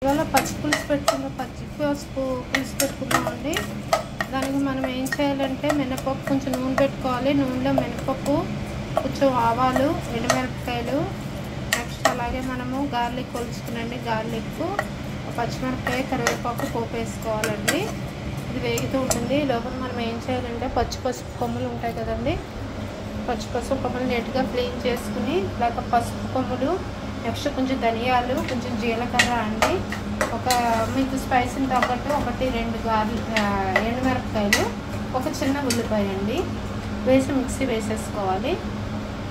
ఇవాళ పచ్చి పసుపు పులుసు పెట్టుకున్నామండి. దానికి మనం ఏం చేయాలంటే మినపప్పు కొంచెం నూనె పెట్టుకోవాలి. నూనెలో మినపప్పు, కొంచెం ఆవాలు, ఎండుమిరపకాయలు, నెక్స్ట్ అలాగే మనము గార్లిక్ కొలుచుకునండి. గార్లిక్, పచ్చిమిరపకాయ, కరివేపాకు పోపు వేసుకోవాలండి. ఇది వేగుతూ ఉంటుంది. లోపల మనం ఏం చేయాలంటే పసుపు కొమ్ములు ఉంటాయి కదండి, పసుపు కొమ్ములు నీట్గా క్లీన్ చేసుకుని ఇలాగ పసుపు కొమ్ములు, నెక్స్ట్ కొంచెం ధనియాలు, కొంచెం జీలకర్ర అండి, ఒక మీకు స్పైసీని తగ్గట్టు 1-2 ఎండుమిరపకాయలు, ఒక చిన్న ఉల్లిపాయ అండి వేసి మిక్సీ వేసేసుకోవాలి.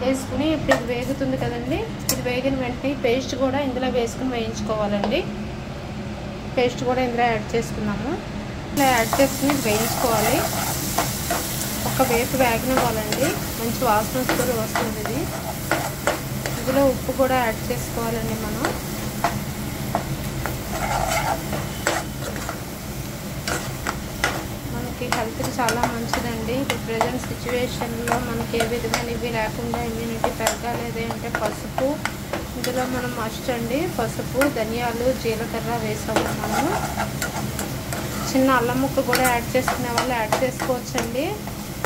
వేసుకుని ఇప్పుడు ఇది వేగుతుంది కదండి, ఇది వేగిన వెంటనే పేస్ట్ కూడా ఇందులో వేసుకుని వేయించుకోవాలండి. పేస్ట్ కూడా ఇందులో యాడ్ చేసుకున్నాము. ఇలా యాడ్ చేసుకుని వేయించుకోవాలి. ఒక వేపు వేగనివ్వాలండి, మంచి వాసన వస్తుంది. ఇది ఇందులో ఉప్పు కూడా యాడ్ చేసుకోవాలండి. మనం మనకి హెల్త్కి చాలా మంచిదండి. ఇప్పుడు ప్రజెంట్ సిచ్యువేషన్లో మనకి ఏ విధమైన ఇవి లేకుండా ఇమ్యూనిటీ పెరగాలి అంటే పసుపు ఇందులో మనం మస్ట్ అండి. పసుపు, ధనియాలు, జీలకర్ర వేసాము. మనము చిన్న అల్లం ముక్క కూడా యాడ్ చేసుకునే వాళ్ళు యాడ్ చేసుకోవచ్చండి.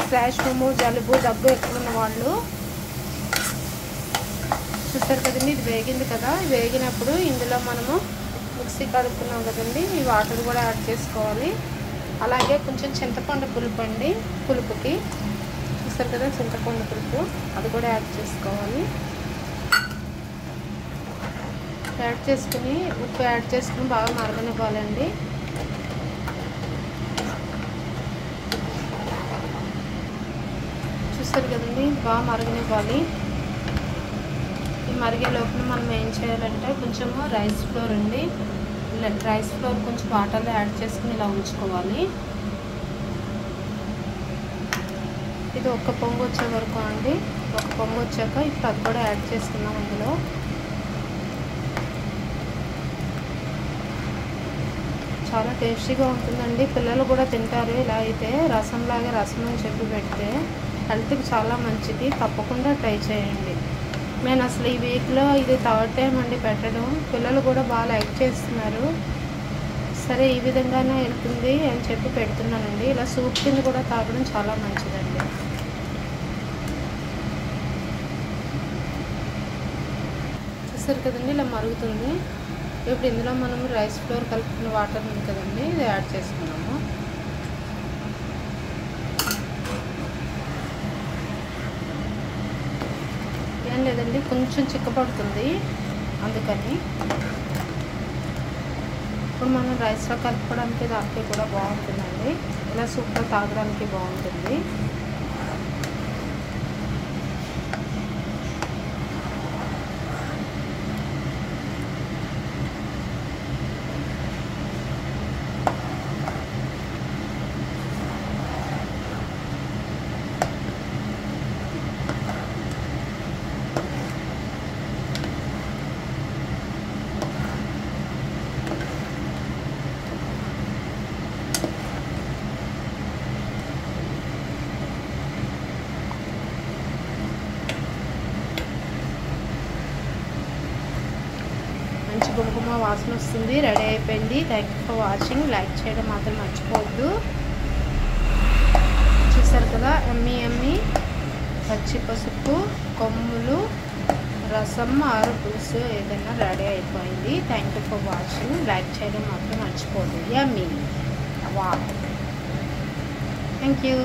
శ్లాష్మము, జలుబు, దగ్గు ఎక్కువ ఉన్న వాళ్ళు. చూస్తారు కదండి, ఇది వేగింది కదా. వేగినప్పుడు ఇందులో మనము మిక్సీ కలుపుకున్నాం కదండి, ఈ వాటర్ కూడా యాడ్ చేసుకోవాలి. అలాగే కొంచెం చింతపండు పులుపు అండి, పులుపుకి చూస్తారు కదా చింతపండు పులుపు, అది కూడా యాడ్ చేసుకోవాలి. యాడ్ చేసుకుని ఉప్పు యాడ్ చేసుకుని బాగా మరగనివ్వాలండి. చూస్తారు కదండి, బాగా మరగనివ్వాలి. ఈ మరిగే లోపల మనం ఏం చేయాలంటే కొంచెము రైస్ ఫ్లోర్ అండి, రైస్ ఫ్లోర్ కొంచెం వాటర్లో యాడ్ చేసుకుని ఇలా ఉంచుకోవాలి. ఇది ఒక పొంగు వచ్చే వరకు అండి. ఒక పొంగు వచ్చాక ఇప్పుడు అది కూడా యాడ్ చేసుకున్నాం అందులో. చాలా టేస్టీగా ఉంటుందండి, పిల్లలు కూడా తింటారు. ఇలా అయితే రసం అని చెప్పి పెడితే హెల్త్కి చాలా మంచిది. తప్పకుండా ట్రై చేయండి. నేను అసలు ఈ వీక్లో ఇది 3rd టైం అండి పెట్టడం. పిల్లలు కూడా బాగా లైక్ చేస్తున్నారు. సరే ఈ విధంగానే వెళ్తుంది అని చెప్పి పెడుతున్నానండి. ఇలా సూప్ కింద కూడా తాగడం చాలా మంచిదండి. చూస్తారు కదండి, ఇలా మరుగుతుంది. ఇప్పుడు ఇందులో మనం రైస్ ఫ్లోర్ కలుపుకున్న వాటర్ ఉంది కదండి, ఇది యాడ్ చేసుకున్నాము. ఏం లేదండి, కొంచెం చిక్కపడుతుంది అందుకని. ఇప్పుడు మనం రైస్లో కలుపుకోవడానికి దానికి కూడా బాగుంటుందండి. ఇలా సూప్లో తాగడానికి బాగుంటుంది. మంచి గుమగుమ వాసన వస్తుంది. రెడీ అయిపోయింది. Thank you for watching. Like చేయడం మాత్రం మర్చిపోవద్దు. చూసారు కదా, ఎమ్మి పచ్చి పసుపు కొమ్ములు రసం ఆరు పులుసు ఏదైనా రెడీ అయిపోయింది. Thank you for watching. Like చేయడం మాత్రం మర్చిపోవద్దు. యమ్మీ. Wow, thank you.